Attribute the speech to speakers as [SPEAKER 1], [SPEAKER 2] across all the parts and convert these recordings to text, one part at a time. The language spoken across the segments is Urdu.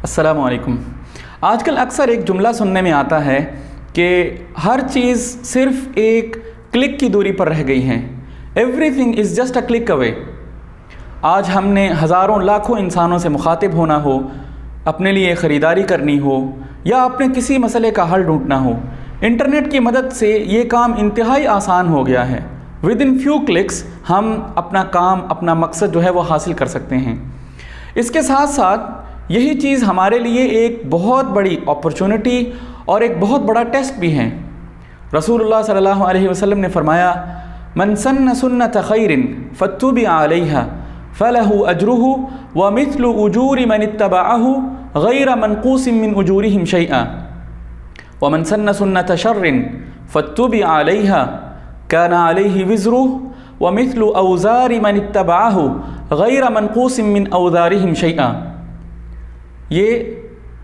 [SPEAKER 1] السلام علیکم۔ آج کل اکثر ایک جملہ سننے میں آتا ہے کہ ہر چیز صرف ایک کلک کی دوری پر رہ گئی ہے، everything is just a click away. آج ہم نے ہزاروں لاکھوں انسانوں سے مخاطب ہونا ہو، اپنے لیے خریداری کرنی ہو یا اپنے کسی مسئلے کا حل ڈھونڈنا ہو، انٹرنیٹ کی مدد سے یہ کام انتہائی آسان ہو گیا ہے۔ ود ان فیو کلکس ہم اپنا کام، اپنا مقصد جو ہے وہ حاصل کر سکتے ہیں۔ اس کے ساتھ ساتھ یہی چیز ہمارے لیے ایک بہت بڑی اپرچونٹی اور ایک بہت بڑا ٹیسٹ بھی ہے۔ رسول اللہ صلی اللہ علیہ وسلم نے فرمایا، من سن سنت خیر فتوبع علیہا فلہ اجرہ ومثل اجور من اتبعہ غیر منقوص من اجورہم شیئا ومن سن سنت شر فتوبع علیہا کان علیہ وزرہ ومثل اوزار من اتبعہ غیر منقوص من اوزارہم شیئا۔ یہ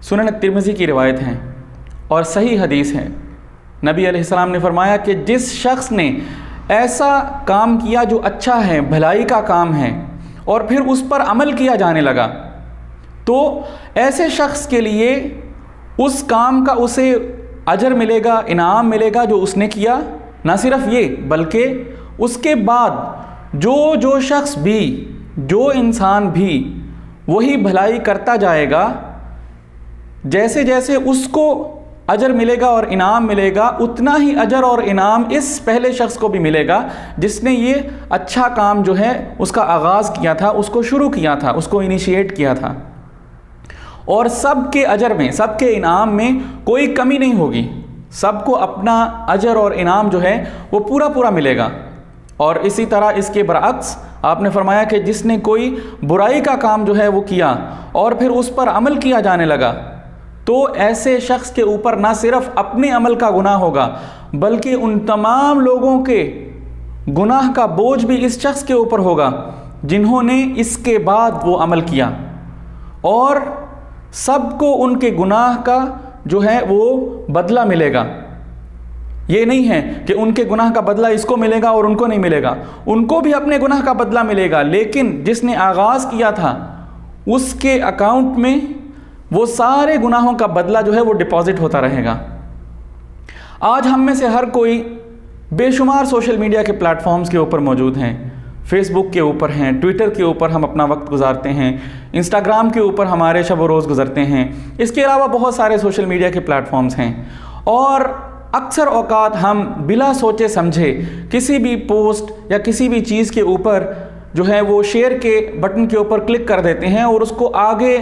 [SPEAKER 1] سنن ترمذی کی روایت ہے اور صحیح حدیث ہے۔ نبی علیہ السلام نے فرمایا کہ جس شخص نے ایسا کام کیا جو اچھا ہے، بھلائی کا کام ہے، اور پھر اس پر عمل کیا جانے لگا، تو ایسے شخص کے لیے اس کام کا اسے اجر ملے گا، انعام ملے گا جو اس نے کیا۔ نہ صرف یہ بلکہ اس کے بعد جو شخص بھی، جو انسان بھی وہی بھلائی کرتا جائے گا، جیسے جیسے اس کو اجر ملے گا اور انعام ملے گا، اتنا ہی اجر اور انعام اس پہلے شخص کو بھی ملے گا جس نے یہ اچھا کام جو ہے اس کا آغاز کیا تھا، اس کو شروع کیا تھا، اس کو انیشیٹ کیا تھا۔ اور سب کے اجر میں، سب کے انعام میں کوئی کمی نہیں ہوگی، سب کو اپنا اجر اور انعام جو ہے وہ پورا ملے گا۔ اور اسی طرح اس کے برعکس آپ نے فرمایا کہ جس نے کوئی برائی کا کام جو ہے وہ کیا اور پھر اس پر عمل کیا جانے لگا، تو ایسے شخص کے اوپر نہ صرف اپنے عمل کا گناہ ہوگا بلکہ ان تمام لوگوں کے گناہ کا بوجھ بھی اس شخص کے اوپر ہوگا جنہوں نے اس کے بعد وہ عمل کیا، اور سب کو ان کے گناہ کا جو ہے وہ بدلہ ملے گا۔ یہ نہیں ہے کہ ان کے گناہ کا بدلہ اس کو ملے گا اور ان کو نہیں ملے گا، ان کو بھی اپنے گناہ کا بدلہ ملے گا، لیکن جس نے آغاز کیا تھا اس کے اکاؤنٹ میں وہ سارے گناہوں کا بدلہ جو ہے وہ ڈپازٹ ہوتا رہے گا۔ آج ہم میں سے ہر کوئی بے شمار سوشل میڈیا کے پلیٹ فارمز کے اوپر موجود ہیں، فیس بک کے اوپر ہیں، ٹویٹر کے اوپر ہم اپنا وقت گزارتے ہیں، انسٹاگرام کے اوپر ہمارے شب و روز گزرتے ہیں، اس کے علاوہ بہت سارے سوشل میڈیا کے پلیٹ فارمز ہیں، اور اکثر اوقات ہم بلا سوچے سمجھے کسی بھی پوسٹ یا کسی بھی چیز کے اوپر جو ہے وہ شیئر کے بٹن کے اوپر کلک کر دیتے ہیں اور اس کو آگے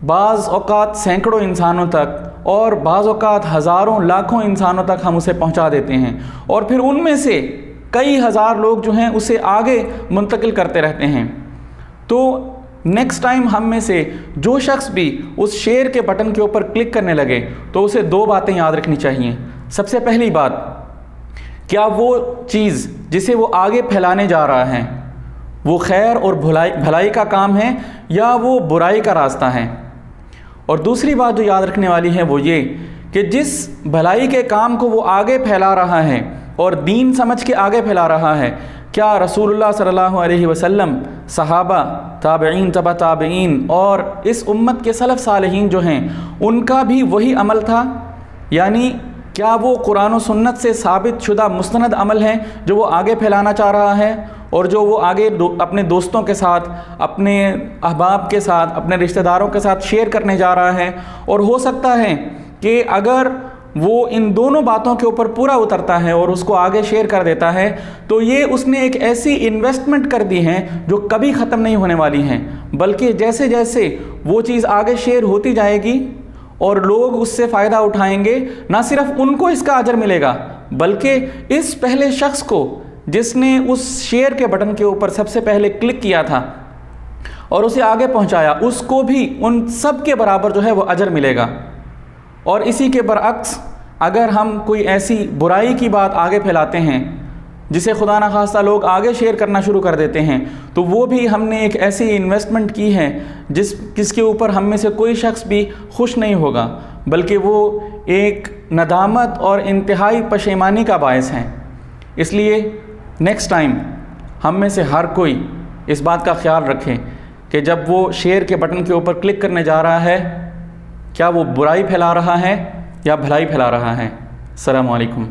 [SPEAKER 1] بعض اوقات سینکڑوں انسانوں تک اور بعض اوقات ہزاروں لاکھوں انسانوں تک ہم اسے پہنچا دیتے ہیں، اور پھر ان میں سے کئی ہزار لوگ جو ہیں اسے آگے منتقل کرتے رہتے ہیں۔ تو نیکسٹ ٹائم ہم میں سے جو شخص بھی اس شیئر کے بٹن کے اوپر کلک کرنے لگے تو اسے دو باتیں یاد رکھنی چاہیے۔ سب سے پہلی بات، کیا وہ چیز جسے وہ آگے پھیلانے جا رہا ہے وہ خیر اور بھلائی کا کام ہے یا وہ برائی کا راستہ ہے؟ اور دوسری بات جو یاد رکھنے والی ہے وہ یہ کہ جس بھلائی کے کام کو وہ آگے پھیلا رہا ہے اور دین سمجھ کے آگے پھیلا رہا ہے، کیا رسول اللہ صلی اللہ علیہ وسلم، صحابہ، تابعین، تبع تابعین اور اس امت کے سلف صالحین جو ہیں ان کا بھی وہی عمل تھا؟ یعنی کیا وہ قرآن و سنت سے ثابت شدہ مستند عمل ہے جو وہ آگے پھیلانا چاہ رہا ہے اور جو وہ آگے اپنے دوستوں کے ساتھ، اپنے احباب کے ساتھ، اپنے رشتہ داروں کے ساتھ شیئر کرنے جا رہا ہے؟ اور ہو سکتا ہے کہ اگر وہ ان دونوں باتوں کے اوپر پورا اترتا ہے اور اس کو آگے شیئر کر دیتا ہے تو یہ اس نے ایک ایسی انویسٹمنٹ کر دی ہے جو کبھی ختم نہیں ہونے والی ہیں، بلکہ جیسے جیسے وہ چیز آگے شیئر ہوتی جائے گی اور لوگ اس سے فائدہ اٹھائیں گے، نہ صرف ان کو اس کا اجر ملے گا بلکہ اس پہلے شخص کو جس نے اس شیئر کے بٹن کے اوپر سب سے پہلے کلک کیا تھا اور اسے آگے پہنچایا، اس کو بھی ان سب کے برابر جو ہے وہ اجر ملے گا۔ اور اسی کے برعکس اگر ہم کوئی ایسی برائی کی بات آگے پھیلاتے ہیں جسے خدا نخواستہ لوگ آگے شیئر کرنا شروع کر دیتے ہیں، تو وہ بھی ہم نے ایک ایسی انویسٹمنٹ کی ہے جس کے اوپر ہم میں سے کوئی شخص بھی خوش نہیں ہوگا، بلکہ وہ ایک ندامت اور انتہائی پشیمانی کا باعث ہے۔ اس لیے نیکسٹ ٹائم ہم میں سے ہر کوئی اس بات کا خیال رکھے کہ جب وہ شیئر کے بٹن کے اوپر کلک کرنے جا رہا ہے کیا وہ برائی پھیلا رہا ہے یا بھلائی پھیلا رہا ہے؟ السلام علیکم.